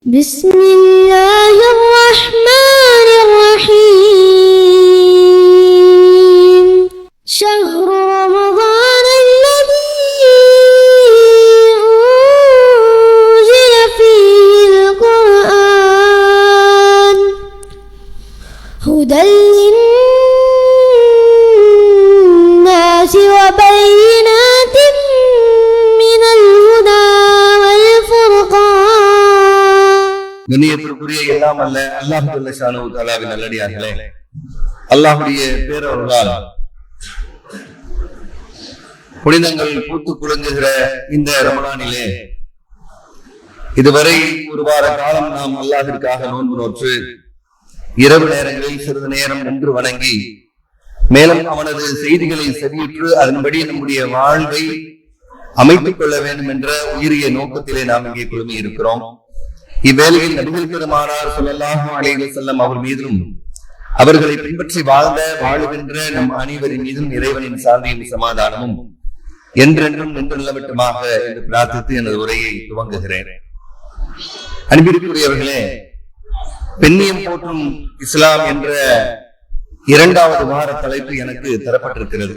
بسم الله الرحمن الرحيم شهر رمضان الذي أنزل فيه القرآن هدى للناس وبينات من الهدى والفرقان. கண்ணியத்திற்குரிய எல்லாம் அல்ல அல்லாஹ் ஜல்ல ஷானஹு தஆலாவின் நல்லடியார்களே, அல்லாஹ்வுடைய பேரருளால் புனிதங்கள் பூத்து குலுங்குகிற இந்த ரமலானிலே இதுவரை ஒரு வார காலம் நாம் அல்லாஹ்விற்காக நோன்பு நோற்று இரவு நேரங்களில் சிறிது நேரம் நின்று வணங்கி மேலும் அவனது செய்திகளை செவியுற்று அதன்படி நம்முடைய வாழ்வை அமைத்துக் கொள்ள வேண்டும் என்ற உயரிய நோக்கத்திலே நாம் இங்கே குழுமி இருக்கிறோம். இவ்வேளையில் நபிகள் பெருமானார் ஸல்லல்லாஹு அலைஹி வஸல்லம் அவர் மீதும் அவர்களை பின்பற்றி வாழுகின்ற நம் அனைவரின் மீதும் இறைவனின் சாந்தியும் சமாதானமும் என்றென்றும் நின்று நிலவட்டுமாக என்று பிரார்த்தித்து எனது உரையை துவங்குகிறேன். அன்பிற்குரியவர்களே, பெண்ணியம் போற்றும் இஸ்லாம் என்ற இரண்டாவது வார தலைப்பு எனக்கு தரப்பட்டிருக்கிறது.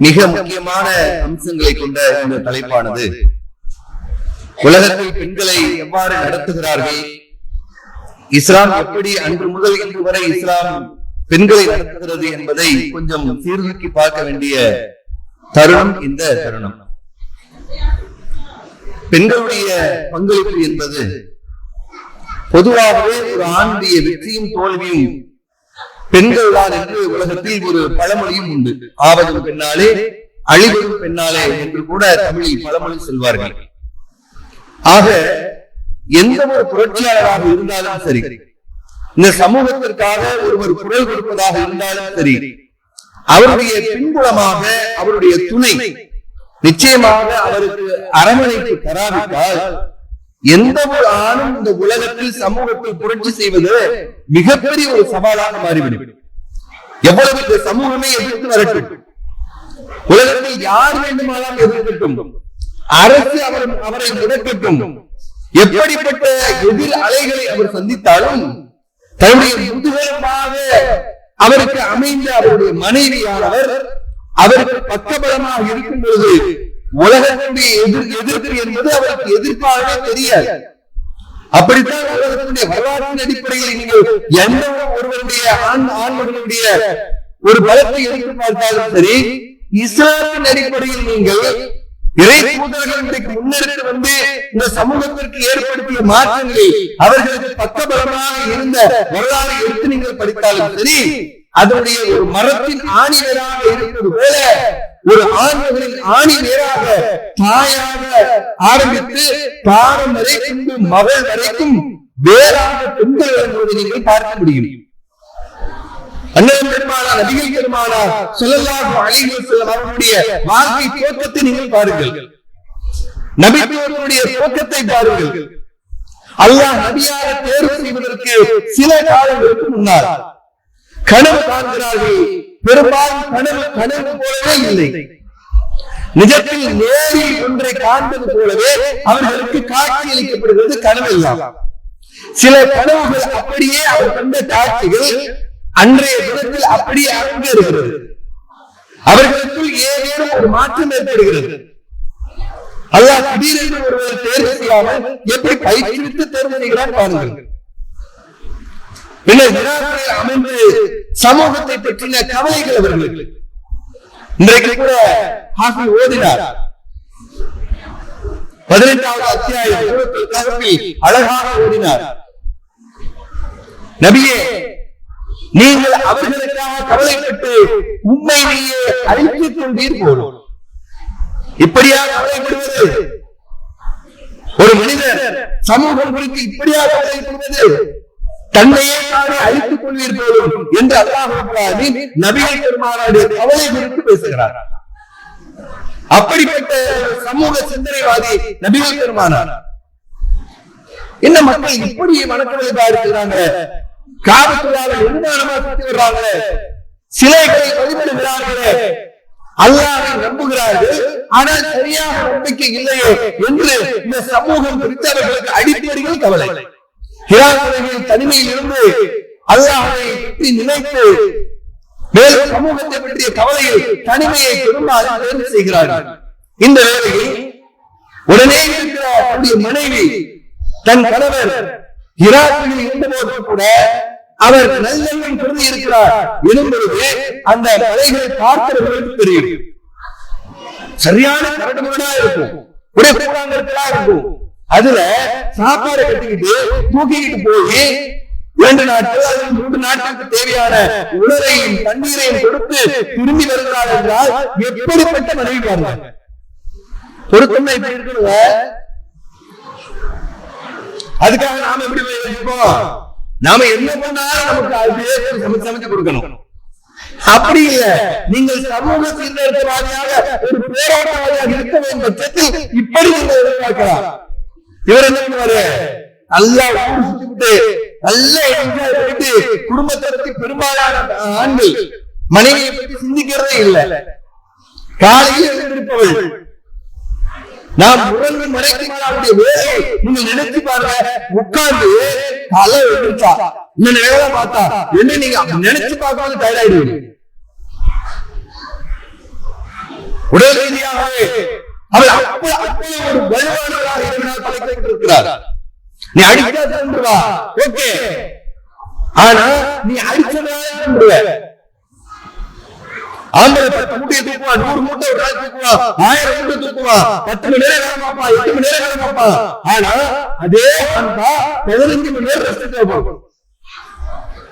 மிக முக்கியமான அம்சங்களை கொண்ட இந்த தலைப்பானது உலகத்தில் பெண்களை எவ்வாறு நடத்துகிறார்கள், இஸ்லாம் எப்படி அன்று முதல் இன்று வரை இஸ்லாம் பெண்களை நடத்துகிறது என்பதை கொஞ்சம் சீர்தூக்கி பார்க்க வேண்டிய தருணம் இந்த தருணம். பெண்களுடைய பங்களிப்பு என்பது பொதுவாகவே ஒரு ஆணுடைய வெற்றியும் தோல்வியும் பெண்கள் தான் என்று உலகத்தில் ஒரு பழமொழியும் உண்டு. ஆவதும் பெண்ணாலே அழிவதும் பெண்ணாலே என்று கூட தமிழில் பழமொழி சொல்வார்கள். ஆக எந்த ஒரு புரட்சியாளராக இருந்தாலும் சரி, இந்த சமூகத்திற்காக ஒருவர் குரல் கொடுப்பதாக இருந்தாலும் சரி, அவருடைய பின்புலமாக அவருடைய துணை நிச்சயமாக அவருக்கு அரவணைப்பு தராவிட்டால் எந்த ஒரு ஆணும் இந்த உலகத்தில் சமூகத்தில் புரட்சி செய்வது மிகப்பெரிய ஒரு சவாலாக மாறிவிடும். எவ்வளவு இந்த சமூகமே எதிர்த்து வரட்டும், உலகத்தில் யார் வேண்டுமானாலும் எதிர்க்கட்டும், அரசு அவரை முடக்கட்டும், எப்படிப்பட்ட எதிர் அலைகளை அவர் சந்தித்தாலும் தன்னுடைய முதுகெலும்பாக அவருக்கு அமைந்த அவருடைய மனைவியானவர் அவருக்கு பக்கபலமாக இருக்கும் பொழுது உலகத்தினுடைய எதிர்ப்பு என்பது அவருக்கு எதிர்ப்பாகவே தெரியாது. அப்படித்தான் உலகத்தினுடைய வரலாற்றின் அடிப்படையில் நீங்கள் எந்த ஒருவருடைய ஆண்மகளுடைய ஒரு பலத்தை எடுத்து பார்த்தாலும் சரி, இஸ்லாமின் அடிப்படையில் நீங்கள் இறை தூதர்கள் இன்றைக்கு முன்னெடுத்து வந்து இந்த சமூகத்திற்கு ஏற்படுத்திய மாற்றங்களை அவர்களுக்கு பக்கபலமாக இருந்த வரலாறு எடுத்து நீங்கள் படித்தாலும் சரி, அதனுடைய ஒரு மரத்தின் ஆணி வேராக இருப்பது போல ஒரு ஆண்மகளின் ஆணி வேராக தாயாக ஆரம்பித்து தாரம் வரைக்கும் மகள் வரைக்கும் வேறாக பெண்கள் என்பதை நீங்கள் பார்க்க முடியும். அண்ணன் பெருமானார் நபிகள் பெருமானார் ஸல்லல்லாஹு அலைஹி வஸல்லம் அவர்களுடைய வாழ்க்கை தோற்றத்தை நீங்கள் பாருங்கள், நபிகளுடைய தோற்றத்தை பாருங்கள். அல்லாஹ் நபியாக தேர்வு செய்வதற்கு சில காலங்களுக்கு முன்னால் கனவு காண்கிறார்கள். பெரும்பாலும் கனவு போலவே இல்லை, நிஜத்தில் நேரில் ஒன்றை காண்பது போலவே அவர்களுக்கு காட்சி அளிக்கப்படுகிறது கனவு எல்லாம். சில கனவுகள் அப்படியே அவர் கண்ட காட்சிகள் அன்றைய தினத்தில் அப்படியே அரங்கேறுகிறது. அவர்களுக்குள் ஏதேனும் ஒரு மாற்றம் ஏற்படுகிறது. அல்லாஹ் திடீரென்று ஒருவரை தேர்வு செய்யாமல் எப்படி பயிற்சிவித்து தேர்வு செய்கிறார் பாருங்கள். அமைந்து சமூகத்தை பற்றின கவலைகள் அவர்களுக்கு இன்றைக்கு கூட ஹாஃபிஸ் ஓதினார். 18வது அத்தியாயம் அழகாக ஓதினார். நபியே, நீங்கள் அவர்களுக்காக கவலைப்பட்டு உண்மையிலேயே அழித்துக் கொண்டீர் போலும். இப்படியா கவலைப்படுவது? ஒரு மனிதர் சமூகம் குறித்து இப்படியா கவலைப்படுவது? தன்னையே தானே அழித்துக் கொள்வீர் போலும் என்று அல்லாஹ் நபிகள் பெருமானாருடைய கவலை குறித்து பேசுகிறார். அப்படிப்பட்ட சமூக சிந்தனைவாதி நபிகள் பெருமானார். என்ன மக்கள் இப்படி வணக்கவழிபா இருக்கிறாங்க, காபத்துல்லாஹ்வை நிர்மாணமா சுத்தி வர்றாங்களே, சிலைகளை வழிபடுகிறார்களே, அல்லாஹ்வை நம்புகிறார்கள், ஆனால் சரியாக நம்பிக்கை இல்லையே என்று இந்த சமூகம் குறித்தவர்களுக்கு அடிப்படையில் கவலை. ஹிராக்களின் தனிமையில் இருந்து அல்லாஹ்வை பற்றி நினைத்து மேலும் சமூகத்தை பற்றிய கவலையில் தனிமையை பெரும்பாலும் தேர்வு செய்கிறார்கள். இந்த வேளையில் உடனே இருக்கிற அவருடைய மனைவி தன் கணவர் ஹிராக்களில் இருந்தபோது கூட அவர் நல்லெண்ணம் கருதி இருக்கிறார் எனும் பொழுது அந்த மலைகளை பார்க்கிறவர்களுக்கு தெரியும். சரியான கரடுமுரடா இருக்கும், ஒரே கூடாங்கற்களா இருக்கும். அதுல சாப்பாடு கட்டிக்கிட்டு தூக்கிக்கிட்டு போய் 2 நாட்கள் அல்லது 3 நாட்களுக்கு தேவையான உணவையும் தண்ணீரையும் கொடுத்து திரும்பி வருகிறார் என்றால் எப்படிப்பட்ட மனைவி பாருங்க. பொருத்தம் எப்படி இருக்கணுங்க. அதுக்காக நாம எப்படி யோசிப்போம், நாம என்ன பண்ணாலும் நமக்கு அதுவே சமைச்சு கொடுக்கணும். அப்படி இல்ல, நீங்கள் சமூக சீர்திருத்தவாதியாக ஒரு போராட்டவாதியாக இருக்க வேண்டும் பட்சத்தில் இப்படி நீங்கள் எதிர்பார்க்கலாம். இவர் என்ன பண்ணுவாரு, நல்லா சுத்திவிட்டு நல்லா என்ஜாய் பண்ணிட்டு குடும்பத்தை பற்றி பெரும்பாலான ஆண்கள் மனைவியை பற்றி சிந்திக்கிறதே இல்லை. காலையில் எழுந்திருப்பவள் நாம் உறவு மறைக்கிறாருடைய வேலையை நீங்கள் நினைச்சு பாருங்க. உட்கார்ந்து தலை எழுந்தா இன்னும் வேலை பார்த்தா என்ன நீங்க நினைச்சு பார்க்காம தயாராயிடுவீங்க. உடல் ரீதியாகவே அவர் அப்படி ஒரு வலுவானவராக இருந்தால் படைக்கப்பட்டிருக்கிறார். நீ அடிச்சா தந்துவா ஓகே, ஆனா நீ அடிச்சதா ஆம்பளை 10 மூட்டையை தூக்குவான், 100 மூட்டை ஒரு நாள் தூக்குவான், 1000 மூட்டை தூக்குவான், 10 மணி நேரம் வேலை பார்ப்பான், 8 மணி நேரம் வேலை பார்ப்பான். ஆனா அதே 15 மணி நேரம் ரெஸ்ட் தேவைப்படும்.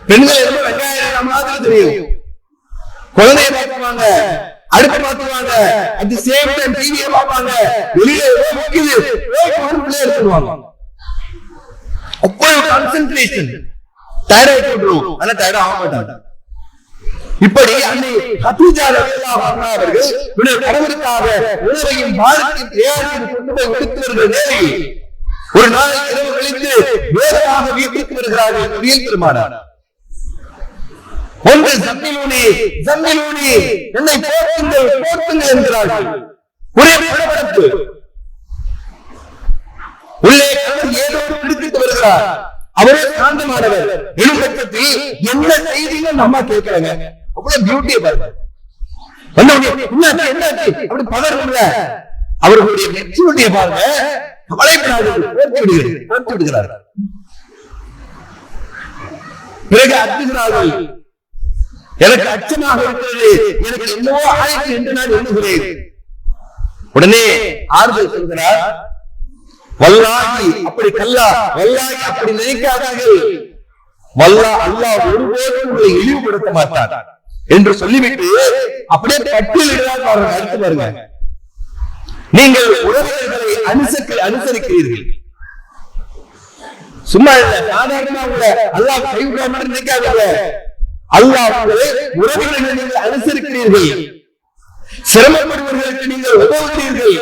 பெண்கள் எல்லாம் வெங்காயம் மாதிரி தெரியும், குழந்தைய பார்த்துவாங்க, அடுத்து பார்த்துவாங்க, அட் தி சேம் டைம் டிவியை பார்ப்பாங்க, வெளியில ஏதோ முக்கியது எடுத்துருவாங்க. அப்போ கான்சென்ட்ரேஷன் டயர்ட் ஆயிடும், ஆனா டயர்ட் ஆக மாட்டாங்க. இப்படி அன்னை ஹதீஜா ரலியல்லாஹு அன்ஹா அவர்கள் கணவருக்காக உணவையும் பாரத்தையும் தயாரித்து கொண்டு போய் கொடுத்தவர்கள் நேரில் ஒரு நாள் இரவு கழித்து வேலையாக வீட்டுக்கு வருகிறார்கள் நபிகள் பெருமானார். ஒன்று ஜம்மிலூனி ஜம்மிலூனி, என்னை போர்த்துங்கள் போர்த்துங்கள் என்கிறார்கள். ஒரே படபடப்பு. உள்ளே ஏதோ பிடித்துட்டு வருகிறார். அவரே சாந்தமானவர் எனும் பட்சத்தில் என்ன செய்தியும் நம்ம கேட்கலங்க. அவ்வளவு பியூட்டியை பாருங்க. அப்படி பதறல, அவர்களுடைய மெச்சூரிட்டியை பாருங்க. போர்த்து விடுகிறார்கள். பிறகு அச்சுகிறார்கள். எனக்கு அச்சமாக இருக்கிறது, எனக்கு என்னவோ ஆயிற்று என்று நான் எண்ணுகிறேன். உடனே ஆறுதல் சொல்கிறார், வல்லாஹி அப்படி கல்லா, வல்லாஹி அப்படி நினைக்காதீர்கள், வல்லாஹ் அல்லாஹ் ஒருபோதும் உங்களை இழிவுபடுத்த மாட்டார் என்று சொல்லிவிட்டு அப்படியே பட்டியலிடுறார். பாருங்க, அடுத்து பாருங்க. நீங்கள் உறவினர்களை அனுசரிக்கிறீர்கள். சும்மா இல்ல, சாதாரணமா உங்களை அல்லாஹ் கைவிட மாதிரி நினைக்காதீங்க. அல்லாஹ் உங்களை உறவினர்களை நீங்கள் அனுசரிக்கிறீர்கள், சிரமப்படுவர்களுக்கு நீங்கள் உதவுகிறீர்கள்.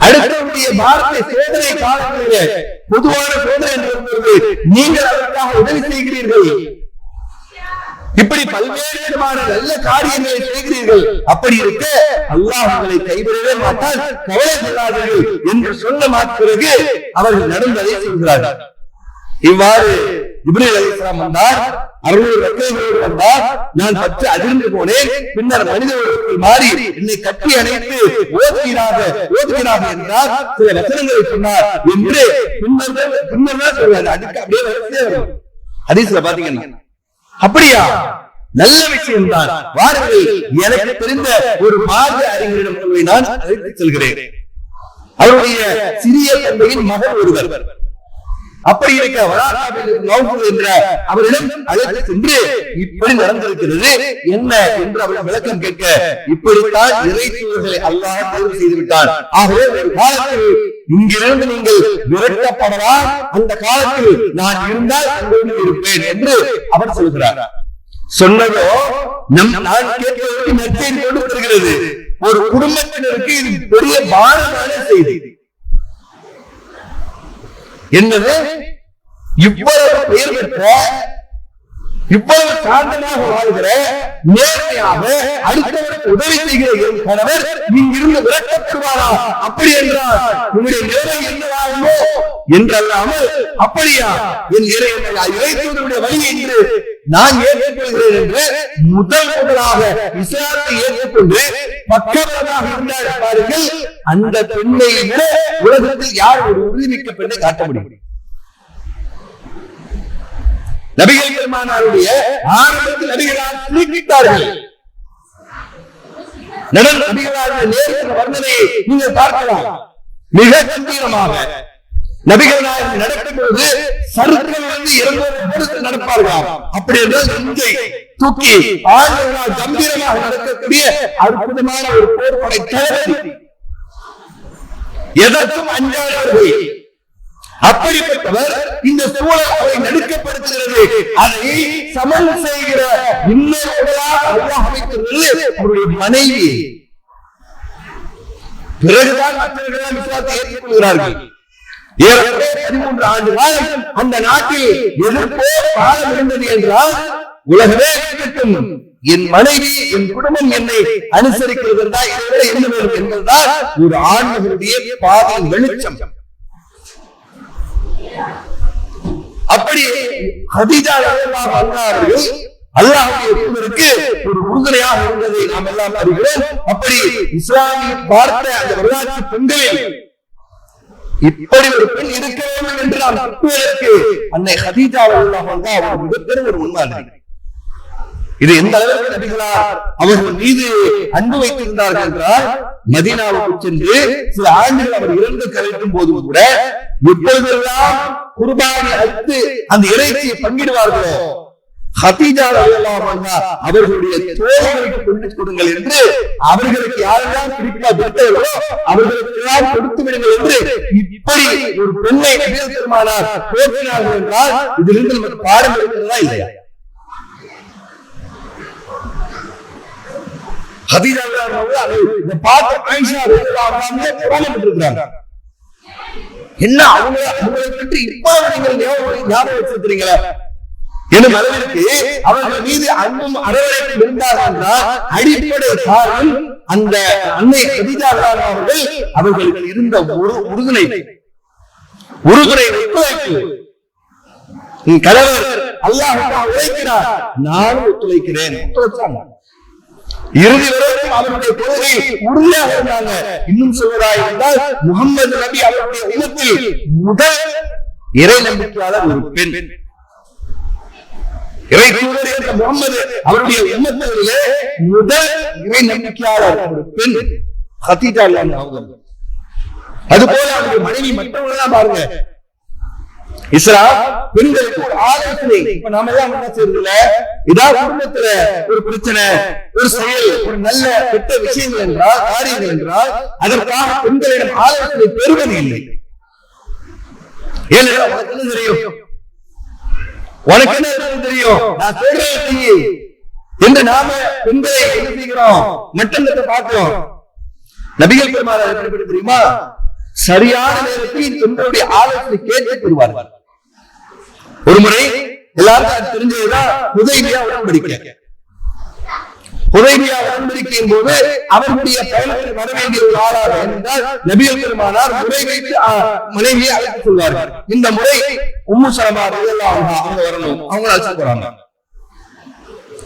அடுத்தவருடைய பாரத்தை சோதனை காலங்களிலே பொதுவான சோதனை என்று நீங்கள் அதற்காக உதவி செய்கிறீர்கள். இப்படி பல்வேறு விதமான நல்ல காரியங்களை செய்கிறீர்கள். அப்படி இருக்க அல்லாஹ் உங்களை கைவிடவே மாட்டால் கவலை கொள்ளாதீர்கள் என்று சொன்ன பிறகு அவர்கள் நடந்ததை சொல்கிறார்கள். இவ்வாறு ஜிப்ரீல் அலைஹிஸ்ஸலாம் வந்தார், 600 ரெக்கைகளோடு வந்தார். நான் சற்று அதிர்ந்து போனேன். பின்னர் மனித உருவத்தில் மாறி என்னை கட்டி அணைத்து ஓதுகிறாக என்றார். சில வசனங்களை சொன்னார் என்று பின்னர் சொல்றாரு. அதுக்கு அப்படியே வரிசையா வரும் ஹதீஸ்ல பாத்தீங்கன்னா. அப்படியா, நல்ல விஷயம் தான். வாருங்கள், எனக்கு தெரிந்த ஒரு மார்க்க அறிஞரிடம் போய் நான் அழைத்து செல்கிறேன். அவருடைய சிறிய தந்தையின் மகன் ஒருவர். அப்படி இருக்க என்ற அவரிடம் அழைத்து சென்று இப்படி நடந்திருக்கிறது என்ன என்று அவர்கள் விளக்கம் கேட்க, இப்படித்தான் இறைத்தூதர்களை அல்லாஹ் தேர்வு செய்து விட்டார். ஆகவே ஒரு காலத்தில் இங்கிருந்து நீங்கள் விரட்டப்படலாம், அந்த காலத்தில் நான் இருந்தால் அங்கோடு இருப்பேன் என்று அவர் சொல்கிறார். சொன்னதோ நான் கேட்பதற்கு நற்செய்தி கொண்டு வருகிறது. ஒரு குடும்பத்தினருக்கு இது பெரிய பாரமான செய்தி. என்னது, இவ்வளவு பெயர் பெற்ற இவ்வளவு சாந்தமாக வாழ்கிற நேர்மையாக அடுத்தவருக்கு உதவி செய்கிற என் கணவர் இங்கிருந்து விரட்டப்படுவாரா? அப்படி என்றால் உங்களுடைய நிலை என்னவாகுமோ என்றல்லாமல், அப்படியா என் இறைவனுடைய வழி என்று நான் ஏற்றுக்கொள்கிறேன் என்று முதலாக இஸ்லாத்தை ஏற்றுக்கொண்டு பக்கவராக இருந்தார் பாருங்கள். அந்த பெண்ணை விட உலகத்தில் யார் ஒரு உறுதிமிக்க பெண்ணை காட்ட முடியும்? நபிகள் பெருமானாருடைய ஆரம்பத்தில் நபிகளார் குறிப்பிட்டார்கள். நபிகளாருடைய நேரத்தின் வர்ணனையை நீங்கள் பார்க்கலாம். மிக கம்பீரமாக நபிகள் நாயகம் நடக்கும்போது சருக்கள் வந்து இறந்தோடு நடப்பார்கள். அப்படி என்றால் நெஞ்சை தூக்கி ஆண்களால் கம்பீரமாக நடக்கக்கூடிய அற்புதமான ஒரு போர்படை தளபதி, எதற்கும் அஞ்சாதவர்கள். அப்படிப்பட்டவர் இந்த சூழல் அவை நடுக்கப்படுத்துகிறது. அதை சமன் செய்கிற அவருடைய மனைவி. பிறகுதான் மற்றவர்கள் விசுவாசத்தை ஏற்றுக்கொள்கிறார்கள். 13 ஆண்டு காலம் அந்த நாட்டில் எதிர்ப்போ காலம் இருந்தது என்றால் உலகமே இருக்கும். என் மனைவி என் குடும்பம் என்னை அனுசரிக்கிறது என்றால் இதை என்ன வேண்டும் என்பதுதான் ஒரு ஆண்மகனுடைய பாதையின் வெளிச்சம். அப்படி ஹதீஜா ரலியல்லாஹு அன்ஹா அவர்கள் அல்லாஹ்வுடைய தூதருக்கு ஒரு உறுதுணையாக இருந்ததை நாம் எல்லாம் அறிகிறோம். அப்படி இஸ்லாமிய பார்த்த அந்த வரலாற்று பெண்களில் இப்படி ஒரு பெண் இருக்க வேண்டும் என்று நாம் நம்புவதற்கு அன்னை ஹதீஜா ரலியல்லாஹு அன்ஹா ஒரு மிகப்பெரிய ஒரு உண்மை. இது எந்த அளவுக்கு நபிகளார் அவர்கள் மீது அன்பு வைத்திருந்தார்கள் என்றால், மதீனாவுக்கு சென்று சில ஆண்டுகள் அவர் இறந்து கலைக்கும் போதும் கூட எப்பொழுதெல்லாம் குர்பானை அறுத்து அந்த இறைச்சியை பங்கிடுவார்களோ, ஹதீஜா ரலியல்லாஹு அன்ஹா அவர்களுடைய தோழர்களுக்கு கொண்டு கொடுங்கள் என்று, அவர்களுக்கு யாரெல்லாம் குறிப்பா விட்டவர்களோ அவர்களுக்கு எல்லாம் கொடுத்து விடுங்கள் என்று இப்படி ஒரு பெண்ணை நபிகள் பெருமானார் போற்றினார்கள் என்றால் இதிலிருந்து நமக்கு பாடம் இருக்கிறதா இல்லையா? ஹதீஜா இந்த பாட்டு ஆயிஷா ரலியல்லாஹு அன்ஹா புராணப்பட்டிருக்கிறாங்க. என்ன அவங்களை பற்றி இவ்வளவு நீங்கள் ஞாபகம் வச்சிருக்கிறீங்களா என்னும் அளவிற்கு அவர்கள் மீது அன்பும் அரவணைப்பும் இருந்தார்கள் என்றால் அடிப்படை காரணம் அந்த அன்னை ஹதீஜா ரலியல்லாஹு அவர்கள் அவர்களுக்கு இருந்த உறுதுணை ஒத்துழைப்பு. கணவர் அல்லாஹ்வுக்காக உழைக்கிறார், நானும் ஒத்துழைக்கிறேன். இறுதி வரைக்கும் அவருடைய கொள்கை உறுதியாக இருந்தாங்க. இன்னும் சொல்வதாக இருந்தால் முகமது நபி அவருடைய உம்மத்தில் முதல் இறை நம்பிக்கையாளர் ஒரு பெண். இறை தூதர் என்ற முகமது அவருடைய உம்மத்திலே முதல் இறை நம்பிக்கையாளர் ஒரு பெண் ஹதீஜா ரலியல்லாஹு அன்ஹா. அதுபோல அவருடைய மனைவி மற்றவர்கள் பாருங்க. இஸ்லாம் பெண்களுக்கு ஒரு ஆலோசனை. இப்ப நாம எல்லாம் என்ன செய்யறதில்ல, ஏதாவது குடும்பத்துல ஒரு பிரச்சனை, ஒரு செயல், ஒரு நல்ல கெட்ட விஷயங்கள் என்றால், காரியங்கள் என்றால் அதற்காக பெண்களிடம் ஆலோசனை பெறுவது இல்லை. ஏன்னா உனக்கு என்ன தெரியும், உனக்கு என்ன தெரியும், நான் சொல்றேன் என்று நாம பெண்களை என்ன செய்கிறோம், மற்றவர்களை பார்க்கிறோம். நபிகள் பெருமானார் எப்படி தெரியுமா, சரியான நேரத்தில் பெண்களுடைய ஆலோசனை கேட்டு பெறுவார்கள். ஒரு முறை எல்லாருக்கும் தெரிஞ்சதுதான் ஹுதைபியா உடன்படிக்கை. ஹுதைபியா உடன்படிக்கையின் போது அவர்களுடைய பயணத்தில் வர வேண்டிய ஒரு ஆளாக என்றால் நபிகள் பெருமானார் முறை வைத்து மனைவியை அழைத்து சொல்வார்கள். இந்த முறை உம்மு சலமா ரலியல்லாஹு அன்ஹா அவங்க வரணும், அவங்க அழைச்சு போறாங்க.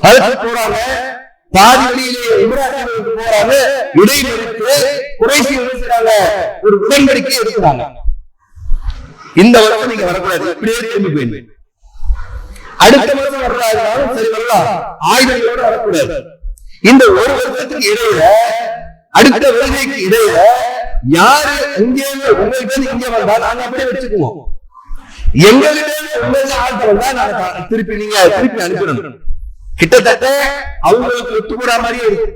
அழைச்சு போறாங்க, பாதி வழியிலே இப்ராஹிமுக்கு போறாங்க, இடைநிறுத்து குறைசி இருக்கிறாங்க, ஒரு உடன்படிக்கை எடுக்கிறாங்க. இந்த வருஷம் நீங்க வரக்கூடாது, இப்படியே திரும்பி போயிடுவேன். அடுத்த வருஷம் வர்றாலும் சரி வரலாம், ஆயுதங்களோட வரக்கூடாது. இந்த ஒரு வருஷத்துக்கு இடையில, அடுத்த வருகைக்கு இடையில யாரு இங்கே உங்களுக்கு இங்கே வந்தா நாங்க அப்படியே வச்சுக்குவோம், எங்ககிட்ட உங்களுக்கு ஆட்கள் வந்தா நாங்க திருப்பி நீங்க திருப்பி அனுப்பிடணும். கிட்டத்தட்ட அவங்களுக்கு ஒத்துக்கூட மாதிரியே இருக்கு.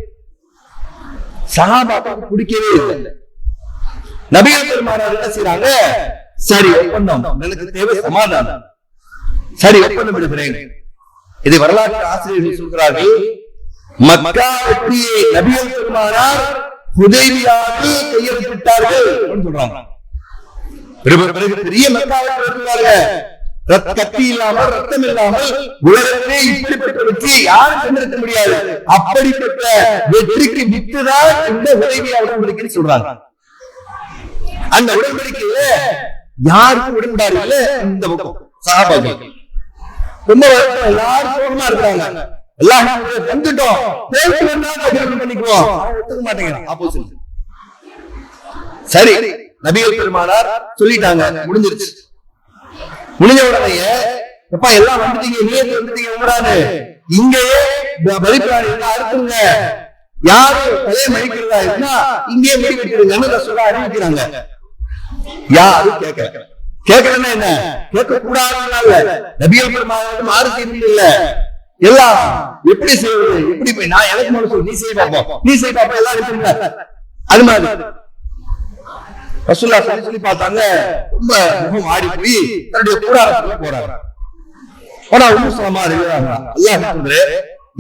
சஹாபாக்களுக்கு பிடிக்கவே இல்லை. நபிகள் பெருமானார் என்ன செய்யறாங்க, சரி ஒப்பந்தம், எனக்கு தேவை சமாதானம், சரி ஒப்பந்தம் எடுக்கிறேன். இதை வரலாற்று ஆசிரியர்கள் சொல்கிறார்கள், மக்கா வெற்றியை நபிகள் பெருமானார் ஹுதைபியாவில் கையெழுத்திட்டார்கள் சொல்றாங்க. பெரிய மக்கா வெற்றி கத்தி இல்லாமல் ரத்தம் இல்லாமல் உலகத்திலே இப்படிப்பட்ட வெற்றியை யாரும் கண்டிருக்க முடியாது. அப்படிப்பட்ட வெற்றிக்கு வித்துதான் இந்த உதவியா உடன்படிக்கை சொல்றாங்க. அந்த உடன்படிக்கையில யாருக்கும் உடன்பாடு இல்ல. இந்த பக்கம் சஹாபாக்கள் ரொம்ப எல்லாரும் சோகமா இருக்காங்க. எல்லாம் வந்துட்டோம் பண்ணிக்குவோம், ஒத்துக்க மாட்டேங்கிறான் ஆப்போசிட். சரி, நபிகள் பெருமானார் சொல்லிட்டாங்க, முடிஞ்சிருச்சு. முடிஞ்ச உடனே எப்பா எல்லாம் வந்துட்டீங்க, நீங்க வந்துட்டீங்க, உங்களாரு இங்கேயே பலிப்பிராணி அறுத்துங்க, யாரும் தலையை மடிக்கிறதா இருந்தா இங்கே முடி வைக்கிறீங்கன்னு சொல்ல அறிவிக்கிறாங்க. யாரும் கேட்கலன்னா என்ன, கேட்க கூடாது. நபிகள் பெருமானார் மாறு செய்வது இல்ல. எல்லாம் எப்படி செய்வது, எப்படி போய் நான் எனக்கு மட்டும் சொல்லு, நீ செய்ய பார்ப்போம், நீ செய்ய பார்ப்போம், எல்லாம் இருக்குங்க. அது மாதிரி ரசூலுல்லாஹ் சொல்லி பார்த்தாங்க. ரொம்ப முகம் ஆடி போய் தன்னுடைய கூடாரத்துல போறாங்க. ஆனா உம்மு சலமா இருக்கிறாங்க. அல்லாஹ்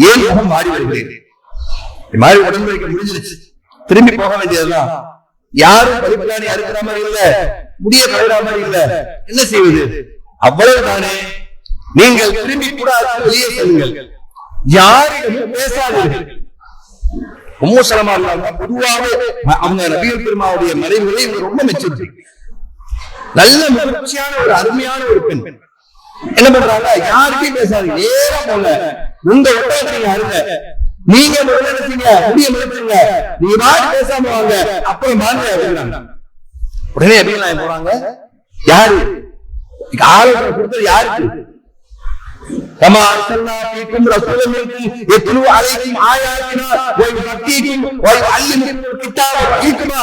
ஏன் முகம் ஆடி வருகிறேன், இந்த மாதிரி உடன்படிக்கை முடிஞ்சிருச்சு, திரும்பி போக வேண்டியதுதான். யாரும் பலிப்பிராணி அறுக்கிற மாதிரி இல்ல, முடிய கழுற மாதிரி இல்ல, என்ன செய்வது, அவ்வளவுதானே. நீங்கள் திரும்பி கூட வெளியே செல்லுங்கள், யாரிடமும் பேசாதீர்கள். உம்மு சலமா பொதுவாக அவங்க நபிகள் பெருமாவுடைய மறைவுகளை ரொம்ப மெச்சூரிட்டி, நல்ல முயற்சியான ஒரு அருமையான ஒரு பெண். என்ன பண்றாங்க, யாருக்கும் பேசாதீங்க, நேரம் போல உங்க ஒட்டகத்தை அருங்க, நீங்க முடிய முடிச்சுங்க, நீங்க மாறி பேசாம வாங்க, அப்புறம் மாறி அப்படிங்கிறாங்க. உடனே அபிநாயம் போறாங்க. யாரு ஆலோசனை கொடுத்தது, யாருக்கு? كما أرسلنا فيكم رسولا منكم يتلو عليكم آياتنا ويزكيكم ويعلمكم الكتاب والحكمة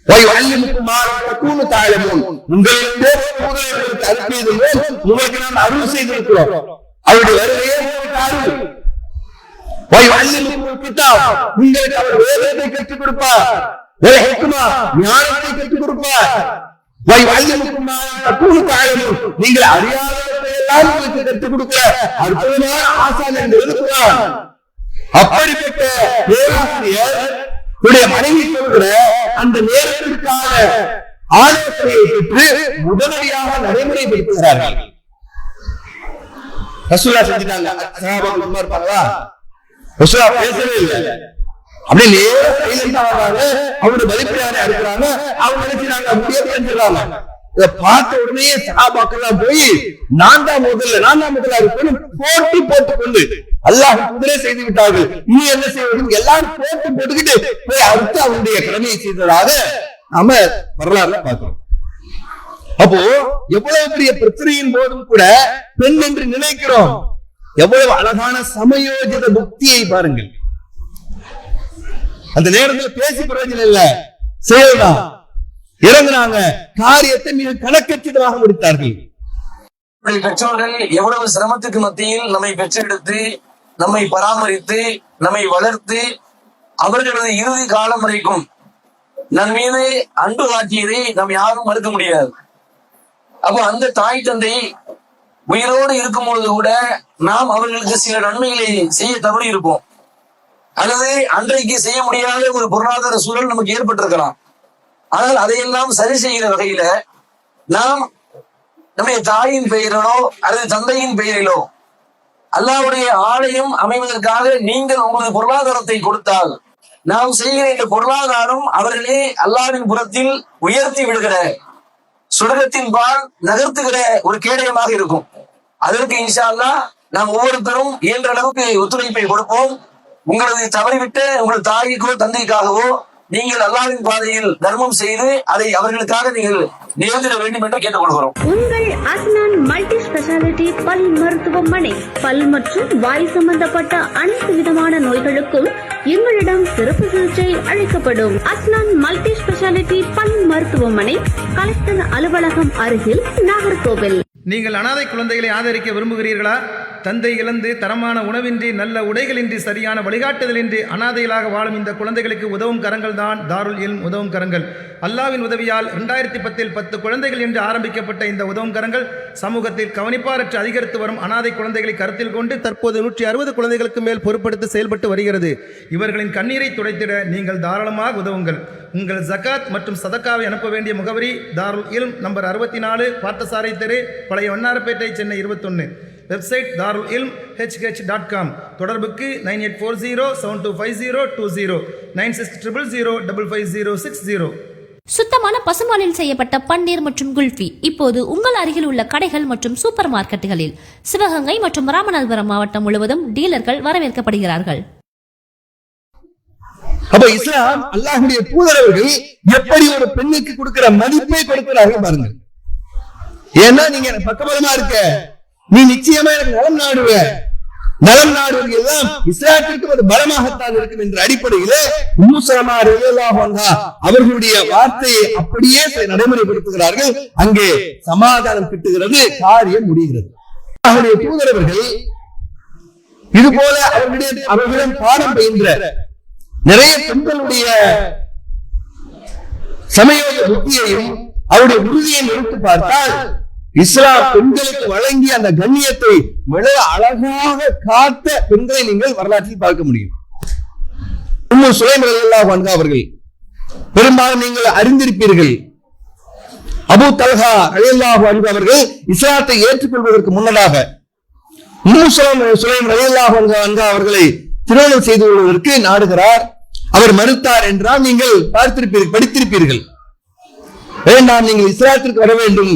ويعلمكم ما لم تكونوا تعلمون. உங்களிலே தூதரை அனுப்பியது உங்களுக்கு நாம் அருள் செய்திருக்கிறோம். அவருடைய வருகையே அருள். ويعلمكم الكتاب, உங்களுக்கு அவர் வேதத்தை கற்றுக் கொடுப்பார், والحكمة, ஞானத்தை கற்றுக் கொடுப்பார், ويعلمكم ما لم تكونوا تعلمون, நீங்கள் அறியாதவற்றை எல்லாம் உங்களுக்கு கற்றுக் கொடுக்க அற்புதமான ஆசான் என்று இருக்கிறார். அப்படிப்பட்ட பேராசிரியர் மனைவி சொல்கிற அந்த நேரத்திற்கான ஆலோசனையை பெற்று உடனடியாக நடைமுறைப்படுத்துகிறார்கள். ரசூலுல்லாஹ் செஞ்சிட்டாங்க. சஹாபாக்கள் சும்மா இருப்பாங்களா? ரசூலுல்லாஹ் பேசவே இல்லை. அப்படியே நேர சைலண்டா வராங்க, அவருடைய பலிப்பிராணி அறுக்கிறாங்க, அவங்க நினைச்சாங்க முடியாது செஞ்சிடறாங்க. இதை பார்த்த உடனே சஹாபாக்கள் போய் நான் தான் முதல்ல இருக்கணும் போட்டி போட்டுக்கொண்டு அல்லாஹ் குதிரை செய்து விட்டார்கள், இனி என்ன செய்வது, எல்லாரும் போட்டு போட்டுக்கிட்டு போய் அறுத்து அவருடைய கடமையை செய்ததாக நாம வரலாறுல பார்க்கிறோம். அப்போ எவ்வளவு பெரிய பிரச்சனையின் போதும் கூட பெண் என்று நினைக்கிறோம், எவ்வளவு அழகான சமயோஜித புக்தியை பாருங்கள். அந்த நேரத்தில் பேசி பிரயோஜனம் இல்ல, செய்யலாம், இறங்குனாங்க, காரியத்தை மிக கணக்கச்சிதமாக முடித்தார்கள். பெற்றோர்கள் எவ்வளவு சிரமத்துக்கு மத்தியில் நம்மை பெற்றெடுத்து நம்மை பராமரித்து நம்மை வளர்த்து அவர்களது இறுதி காலம் வரைக்கும் நம் மீது அன்பு காட்டியதை நாம் யாரும் மறுக்க முடியாது. அப்போ அந்த தாய் தந்தை உயிரோடு இருக்கும் பொழுது கூட நாம் அவர்களுக்கு சில நன்மைகளை செய்ய தவறி இருப்போம், அல்லது அன்றைக்கு செய்ய முடியாத ஒரு பொருளாதார சூழல் நமக்கு ஏற்பட்டிருக்கலாம். ஆனால் அதையெல்லாம் சரி செய்கிற வகையில நாம் நம்முடைய தாயின் பெயரிலோ அல்லது தந்தையின் பெயரிலோ அல்லாஹ்வுடைய ஆலயம் அமைவதற்காக நீங்கள் உங்களது பொருளாதாரத்தை கொடுத்தால் நாம் செய்கிற இந்த பொருளாதாரம் அவர்களே அல்லாஹ்வின் புறத்தில் உயர்த்தி விடுகிற சுடகத்தின் பால் நகர்த்துகிற ஒரு கேடயமாக இருக்கும். அதற்கு இன்ஷா அல்லாஹ் நாம் ஒவ்வொருத்தரும் இயன்ற அளவுக்கு ஒத்துழைப்பை கொடுப்போம். உங்களது தவறிவிட்ட உங்கள் தாய்க்கோ தந்தைக்காகவோ நீங்கள் அல்லாஹ்வின் பாதையில் தர்மம் செய்து அதை அவர்களுக்காக நீங்கள் நிகழ்த்திட வேண்டும் என்று கேட்டுக்கொள்கிறோம். உங்கள் அஸ்னான் மல்டி ஸ்பெஷாலிட்டி பல் மருத்துவமனை, பல் மற்றும் வாய் சம்பந்தப்பட்ட அனைத்து விதமான நோய்களுக்கும் எங்களிடம் சிறப்பு சிகிச்சை அளிக்கப்படும். அஸ்னான் மல்டி ஸ்பெஷாலிட்டி பல் மருத்துவமனை, கலெக்டர் அலுவலகம் அருகில், நாகர்கோவில். நீங்கள் அனாதை குழந்தைகளை ஆதரிக்க விரும்புகிறீர்களா? தந்தை இழந்து தரமான உணவின்றி நல்ல உடைகளின்றி சரியான வழிகாட்டுதலின்றி அனாதைகளாக வாழும் இந்த குழந்தைகளுக்கு உதவும் கரங்கள் தான் தாருல் இல்ம் உதவும் கரங்கள். அல்லாவின் உதவியால் 2010 10 குழந்தைகள் என்று ஆரம்பிக்கப்பட்ட இந்த உதவும் கரங்கள் சமூகத்தில் கவனிப்பாரற்று அதிகரித்து வரும் அனாதை குழந்தைகளை கருத்தில் கொண்டு தற்போது 160 குழந்தைகளுக்கு மேல் பொறுப்படுத்தி செயல்பட்டு வருகிறது. இவர்களின் கண்ணீரை துடைத்திட நீங்கள் தாராளமாக உதவுங்கள். உங்கள் ஜகாத் மற்றும் சதக்காவை அனுப்ப வேண்டிய முகவரி தாருல் இல்ம் நம்பர் 64 பார்த்தசாரை தெரு, பழைய வண்ணாரப்பேட்டை, சென்னை 21. Website darulilmhh.com. தொடர்புக்கு 9840725020 9600055060. சுத்தமான பசும்பாலில் செய்யப்பட்ட பன்னீர் மற்றும் குல்ஃபி இப்போது உங்கள் அருகில் உள்ள கடைகள் மற்றும் சூப்பர் மார்க்கெட்டுகளில். சிவகங்கை மற்றும் ராமநாதபுரம் மாவட்டம் முழுவதும் டீலர்கள் வரவேற்கப்படுகிறார்கள். அப்ப இஸ்லாம் அல்லாஹ்வுடைய தூதரவர்கள் எப்படி ஒரு பெண்ணுக்கு கொடுக்கிற மதிப்பை கொடுக்கிறார்கள் பாருங்க. ஏன்னா நீங்க பக்கபலமா இருக்க, நீ நிச்சயமா எனக்கு நலம் நாடுவ, நலம் நாடுவது எல்லாம் இஸ்லாத்திற்கு ஒரு பலமாகத்தான் இருக்கும் என்ற அடிப்படையில உம்மு சலமா ரலியல்லாஹு அன்ஹா அவர்களுடைய வார்த்தையை அப்படியே நடைமுறைப்படுத்துகிறார்கள். அங்கே சமாதானம் கிட்டுகிறது, காரியம் முடிகிறது. அவருடைய தூதரவர்கள் இது போல அவர்களிடம் பாடம் பயின்ற நிறைய பெண்களுடைய சமயோக புத்தியையும் அவருடைய உறுதியை எடுத்து பார்த்தால் இஸ்லாம் பெண்களுக்கு வழங்கிய அந்த கண்ணியத்தை மிக அழகாக காத்த பெண்களை நீங்கள் வரலாற்றில் பார்க்க முடியும். உம்மு சுலைம் ரலியல்லாஹு அன்ஹா அவர்கள் பெரும்பாலும் நீங்கள் அறிந்திருப்பீர்கள். அபூ தல்ஹா ரலியல்லாஹு அன்ஹு அவர்கள் இஸ்லாத்தை ஏற்றுக்கொள்வதற்கு முன்னதாக உம்மு சுலைம் ரலியல்லாஹு அன்ஹா அவர்களை திருமணம் செய்து கொள்வதற்கு நாடுகிறார். அவர் மறுத்தார் என்றால் நீங்கள் படித்திருப்பீர்கள். வேண்டாம், நீங்கள் இஸ்லாத்திற்கு வர வேண்டும்,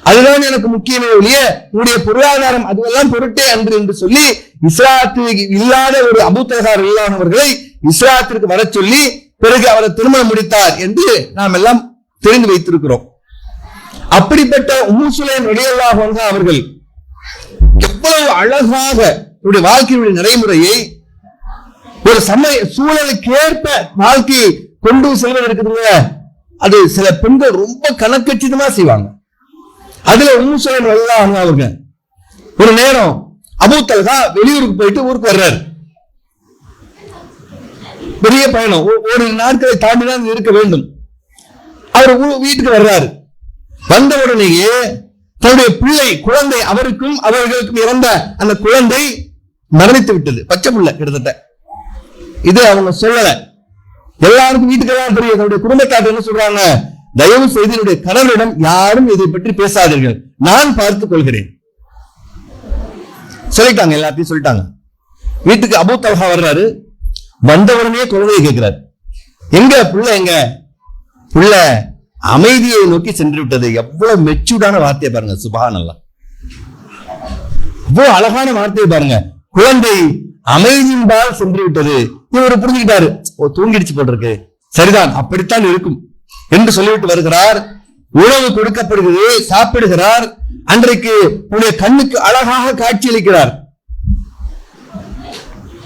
அதுதான் எனக்கு முக்கியமே ஒழிய உங்களுடைய பொருளாதாரம் அதுவெல்லாம் பொருட்டே அன்று என்று சொல்லி இஸ்லாத்துக்கு இல்லாத ஒரு அபூ தல்ஹா ரலியல்லாஹு அவர்களை இஸ்லாத்திற்கு வர சொல்லி பிறகு அவரை திருமணம் முடித்தார் என்று நாம் எல்லாம் தெரிந்து வைத்திருக்கிறோம். அப்படிப்பட்ட உம்மு சுலைம் ரலியல்லாஹு அன்ஹா அவர்கள் எவ்வளவு அழகாக அவருடைய வாழ்க்கையுடைய நடைமுறையை ஒரு சமய சூழலுக்கு ஏற்ப வாழ்க்கையை கொண்டு செல்வது இருக்குதுங்க. அது சில பெண்கள் ரொம்ப கணக்கச்சிதமா செய்வாங்க. அதுல உம்மு சுலைம் ரலியல்லாஹு அன்ஹா அவங்க ஒரு நேரம் அபூ தல்ஹா வெளியூருக்கு போயிட்டு ஊருக்கு வர்றாரு. பெரிய பயணம், ஒரு நாட்களை தாண்டிதான் இருக்க வேண்டும். அவர் வீட்டுக்கு வர்றாரு. வந்த உடனேயே தன்னுடைய பிள்ளை குழந்தை அவருக்கும் அவர்களுக்கும் இறந்த அந்த குழந்தை மரணித்து விட்டது. பச்சை பிள்ளை கிட்டத்தட்ட. இது அவங்க சொல்லல, எல்லாருக்கும் வீட்டுக்கெல்லாம் தெரியும். தன்னுடைய குடும்பத்தார் என்ன சொல்றாங்க, தயவு செய்து என்னுடைய கணவரிடம் யாரும் இதை பற்றி பேசாதீர்கள், நான் பார்த்துக் கொள்கிறேன் சொல்லிட்டாங்க. எல்லாத்தையும் சொல்லிட்டாங்க. வீட்டுக்கு அபூ தல்ஹா வர்றாரு. வந்தவுடனே குழந்தையை கேட்கிறார், எங்க பிள்ளை, எங்க பிள்ளை அமைதியை நோக்கி சென்று விட்டது. எவ்வளவு மெச்சூர்டான வார்த்தையை பாருங்க, சுப்ஹானல்லாஹ். எவ்வளவு அழகான வார்த்தையை பாருங்க. குழந்தை அமைதியின்பால் சென்று விட்டது. இவர் புரிஞ்சுக்கிட்டாரு, தூங்கிடுச்சு போட்டிருக்கு, சரிதான், அப்படித்தான் இருக்கும் என்று சொல்லிவிட்டு வருகிறார். உணவு கொடுக்கப்படுகிறது, சாப்பிடுகிறார். அன்றைக்கு உடைய கண்ணுக்கு அழகாக காட்சியளிக்கிறார்.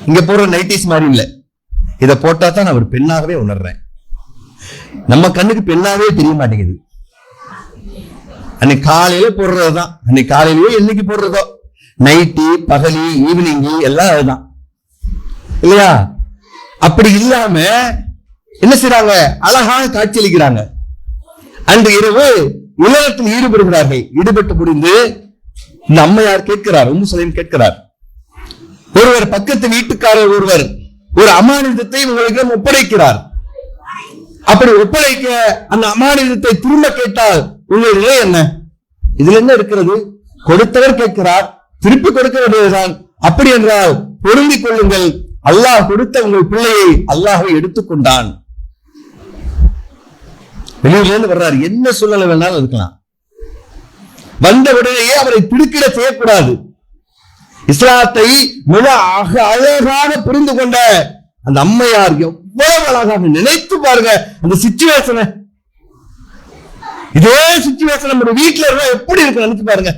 இங்க போற நைட்டிஸ் மாதிரி இல்ல, இதை போட்டா தான் நான் ஒரு பெண்ணாகவே உணர்றேன். நம்ம கண்ணுக்கு பெண்ணாவே தெரிய மாட்டேங்குது. அன்னைக்கு காலையில போடுறதுதான், அன்னைக்கு காலையிலேயே என்னைக்கு போடுறதோ, நைட்டி பகலி ஈவினிங் எல்லாம் அதுதான் இல்லையா? அப்படி இல்லாம என்ன செய்றாங்க, அழகாக காட்சியளிக்கிறாங்க. அன்று இரவு உலகத்தில் ஈடுபடுகிறார்கள். ஈடுபட்டு முடிந்து இந்த அம்மையார் கேட்கிறார், உம்மு சுலைம் கேட்கிறார், ஒருவர் பக்கத்து வீட்டுக்காரர் ஒருவர் ஒரு அமானிதத்தை உங்களுக்கு ஒப்படைக்கிறார். அப்படி ஒப்படைக்க அந்த அமானிதத்தை திரும்ப கேட்டால் உங்கள் நிலை என்ன? இதுல என்ன இருக்கிறது? கொடுத்தவர் கேட்கிறார், திருப்பி கொடுக்க வேண்டியதுதான். அப்படி என்றால் பொருந்திக் கொள்ளுங்கள், அல்லாஹ் கொடுத்த உங்கள் பிள்ளையை அல்லாஹ்வை எடுத்துக்கொண்டான். வெளியூர்ல இருந்து வர்றாரு, என்ன சூழ்நிலை வேணாலும் இருக்கலாம். வந்த உடனேயே அவரை திடுக்கிட செய்யக்கூடாது. இஸ்லாத்தை மிக அழகாக புரிந்து கொண்ட அந்த அம்மையார் எவ்வளவு அழகாக நினைத்து பாருங்க அந்த சிச்சுவேஷனை. இதே சிச்சுவேஷன் நம்ம வீட்டுல இருந்தா எப்படி இருக்கு நினைச்சு பாருங்க.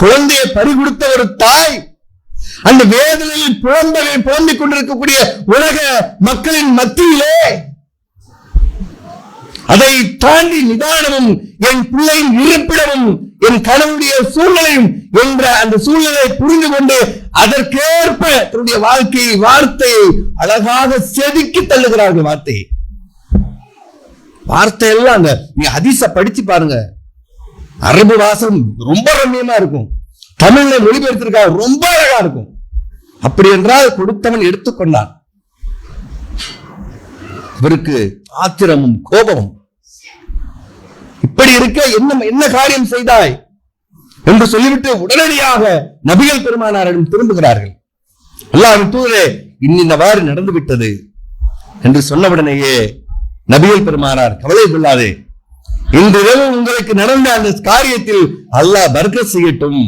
குழந்தையை பறி கொடுத்த ஒரு தாய் அந்த வேதனையில் புலம்பிக் கொண்டிருக்கக்கூடிய உலக மக்களின் மத்தியிலே அதை தாண்டி நிதானமும் என் பிள்ளையின் இருப்பிடமும் என் கணவனுடைய சூழ்நிலையும் என்ற அந்த சூழ்நிலையை புரிந்து கொண்டு அதற்கேற்ப தன்னுடைய வாழ்க்கையை வார்த்தையை அழகாக செதுக்கி தள்ளுகிறார்கள். வார்த்தையெல்லாம் அந்த நீங்க ஹதீஸ படிச்சு பாருங்க, அரபு வாசம் ரொம்ப ரம்மியமா இருக்கும், தமிழ்ல மொழிபெயர்த்திருக்காங்க ரொம்ப அழகா இருக்கும். அப்படி என்றால் கொடுத்தவன் எடுத்துக்கொண்டான். இவருக்கு ஆத்திரமும் கோபமும். இப்படி இருக்க என்ன காரியம் செய்தாய் என்று சொல்லிவிட்டு உடனடியாக நபிகள் பெருமானாரிடம் திரும்புகிறார்கள். அல்லாஹ்வின் தூதரே, இன்னின்னவாறு நடந்து விட்டது என்று சொன்னவுடனேயே நபிகள் பெருமானார், கவலை கொள்ளாதே, இன்றிரவு உங்களுக்கு நடந்த அந்த காரியத்தில் அல்லாஹ் பரக்கத் செய்யட்டும்,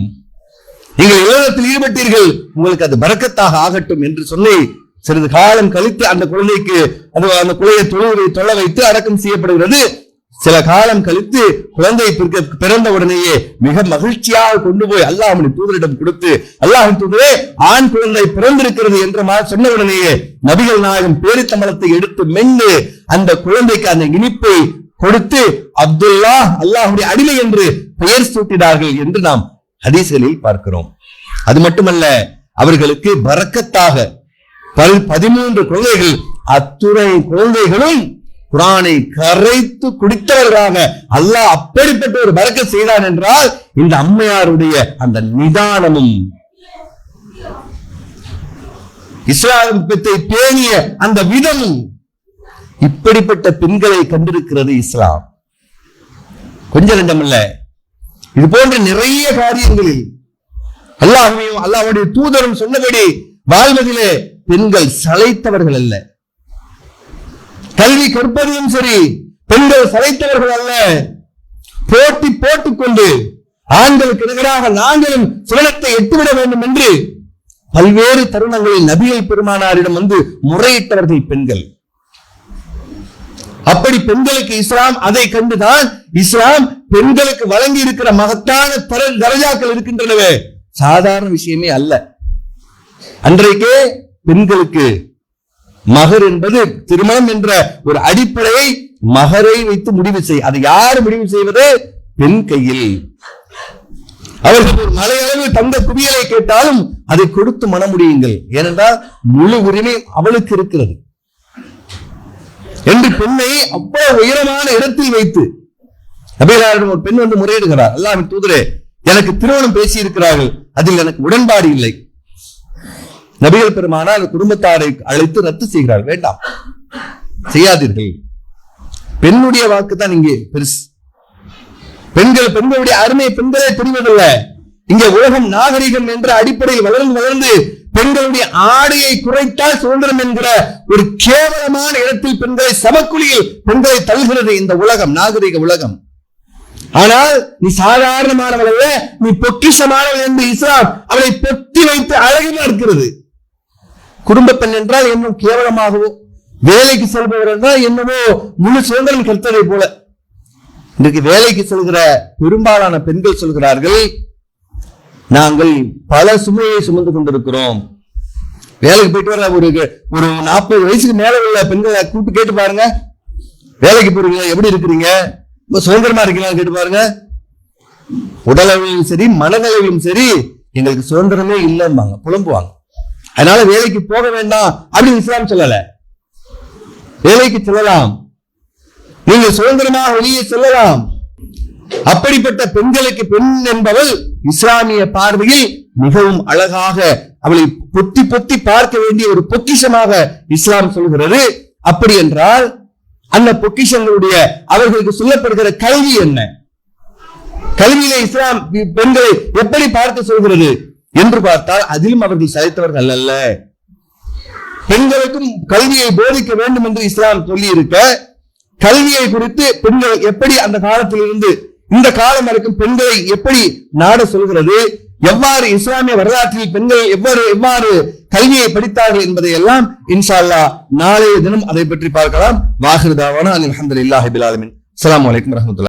நீங்கள் இல்லறத்தில் ஈடுபட்டீர்கள், உங்களுக்கு அது பரக்கத்தாக ஆகட்டும் என்று சொல்லி சிறிது காலம் கழித்து அந்த குழந்தைக்கு அந்த குழையை தொழ வைத்து அடக்கம் செய்யப்படுகிறது. சில காலம் கழித்து குழந்தை பிறந்த உடனேயே மிக மகிழ்ச்சியாக கொண்டு போய் அல்லாஹ்வின் தூதரிடம் கொடுத்து, அல்லாஹ்வின் தூதரே, ஆண் குழந்தை பிறந்திருக்கிறது என்று சொன்ன உடனேயே நபிகள் நாயகம் பேரித்தம்பளத்தை எடுத்து மென்று அந்த குழந்தைக்கு அந்த இனிப்பை கொடுத்து அப்துல்லா, அல்லாஹ்வுடைய அடிமை என்று பெயர் சூட்டினார்கள் என்று நாம் ஹதீஸ்களில் பார்க்கிறோம். அது மட்டுமல்ல, அவர்களுக்கு பரக்கத்தாக 13 குழந்தைகள், அத்துணை குழந்தைகளும் குர்ஆனை கரைத்து குடித்தவர்களாக அல்லாஹ் அப்படிப்பட்ட ஒரு பரக்கத் செய்தான் என்றால் இந்த அம்மையாருடைய அந்த நிதானமும் இஸ்லாமத்தை பேணிய அந்த விதமும், இப்படிப்பட்ட பெண்களை கண்டிருக்கிறது இஸ்லாம். கொஞ்சம் நெஞ்சமல்ல, இது போன்ற நிறைய காரியங்களில் அல்லாஹ்வையும் அல்லாஹ்வுடைய தூதரும் சொன்னபடி வாழ்வதிலே பெண்கள் சளைத்தவர்கள் அல்ல. கல்வி கற்பதிலும் சரி, பெண்கள் சளைத்தவர்கள் அல்ல. போட்டி போட்டுக்கொண்டு ஆண்களுக்கு நிகராக நாங்களும் சுவனத்தை எட்டுவிட வேண்டும் என்று பல்வேறு தருணங்களில் நபிகள் பெருமானாரிடம் வந்து முறையிட்டவர்கள் பெண்கள். அப்படி பெண்களுக்கு இஸ்லாம் அதை கண்டுதான் இஸ்லாம் பெண்களுக்கு வழங்கி இருக்கிற மகத்தான தரஜாக்கள் இருக்கின்றனவே சாதாரண விஷயமே அல்ல. அன்றைக்கே பெண்களுக்கு மகர் என்பது திருமணம் என்ற ஒரு அடிப்படையை மகரை வைத்து முடிவு செய். அதை யார் முடிவு செய்வது? பெண் கையில். அவர்கள் ஒரு மலையளவு தங்க குவியலை கேட்டாலும் அதை கொடுத்து மன முடியுங்கள், ஏனென்றால் முழு உரிமை அவளுக்கு இருக்கிறது என்று பெண்ணை அவ்வளவு உயரமான இடத்தில் வைத்து நபிகளாரிடம் ஒரு பெண் வந்து முறையிடுகிறார், அல்லாஹ்வின் தூதரே, எனக்கு திருமணம் பேசி இருக்கிறார்கள், அதில் எனக்கு உடன்பாடு இல்லை. நபிகள் பெருமானார் குடும்பத்தாரை அழைத்து ரத்து செய்கிறார். வேண்டாம், செய்யாதீர்கள். பெண்ணுடைய வாக்கு தான் இங்கே பெருசு. பெண்களுடைய அருமை பெண்களே தெரிவதில்லை. இங்கே உலகம் நாகரிகம் என்ற அடிப்படையில் வளர்ந்து பெண்களுடைய ஆடையை குறைத்தால் சுதந்திரம் என்கிற ஒரு கேவலமான இடத்தில் பெண்களை சமக்குழியில் பெண்களை தள்ளுகிறது இந்த உலகம், நாகரிக உலகம். ஆனால் நீ சாதாரணமானவள் அல்ல, நீ பொக்கிஷமானவள் என்று இஸ்லாம் அவளை பொத்தி வைத்து அழகில் இருக்கிறது. குடும்ப பெண் என்றால் இன்னும் கேவலமாகவோ, வேலைக்கு செல்பவர் என்றால் என்னவோ முழு சுதந்திரம் கெடுத்ததை போல. இன்றைக்கு வேலைக்கு செல்கிற பெரும்பாலான பெண்கள் சொல்கிறார்கள், நாங்கள் பல சுமையை சுமந்து கொண்டிருக்கிறோம். வேலைக்கு போயிட்டு வர ஒரு 40 வயசுக்கு மேல உள்ள பெண்களை கூப்பிட்டு கேட்டு பாருங்க, வேலைக்கு போறீங்களா, எப்படி இருக்கிறீங்க, சுதந்திரமா இருக்கீங்களா கேட்டு பாருங்க. உடல் அளவிலும் சரி மனதளவிலும் சரி எங்களுக்கு சுதந்திரமே இல்லைன்னு புலம்புவாங்க. அதனால வேலைக்கு போக வேண்டாம் அப்படின்னு இஸ்லாம் சொல்லல. வேலைக்கு செல்லலாம், நீங்க சுதந்திரமாக வெளியே செல்லலாம். அப்படிப்பட்ட பெண்களுக்கு பெண் என்பவள் இஸ்லாமிய பார்வையில் மிகவும் அழகாக அவளை பொத்தி பொத்தி பார்க்க வேண்டிய ஒரு பொக்கிஷமாக இஸ்லாம் சொல்கிறது. அப்படி என்றால் அந்த பொக்கிஷங்களுடைய அவர்களுக்கு சொல்லப்படுகிற கல்வி என்ன? கல்வியிலே இஸ்லாம் பெண்களை எப்படி பார்க்க சொல்கிறது என்று பார்த்தால் அதிலும் அவர்கள் சளைத்தவர்கள் அல்ல. பெண்களுக்கும் கல்வியை போதிக்க வேண்டும் என்று இஸ்லாம் சொல்லி இருக்க, கல்வியை குறித்து பெண்கள் எப்படி அந்த காலத்தில் இருந்து இந்த காலம் வரைக்கும் பெண்களை எப்படி நாட சொல்கிறது, எவ்வாறு இஸ்லாமிய வரலாற்றில் பெண்கள் எவ்வாறு கல்வியை படித்தார்கள் என்பதை எல்லாம் இன்ஷா அல்லாஹ் நாளைய தினம் அதை பற்றி பார்க்கலாம். வாஹிர் தாவானா அல்ஹம்துலில்லாஹி பில் ஆலமீன். அஸ்ஸலாமு அலைக்கும் வரஹ்மத்துல்லாஹி.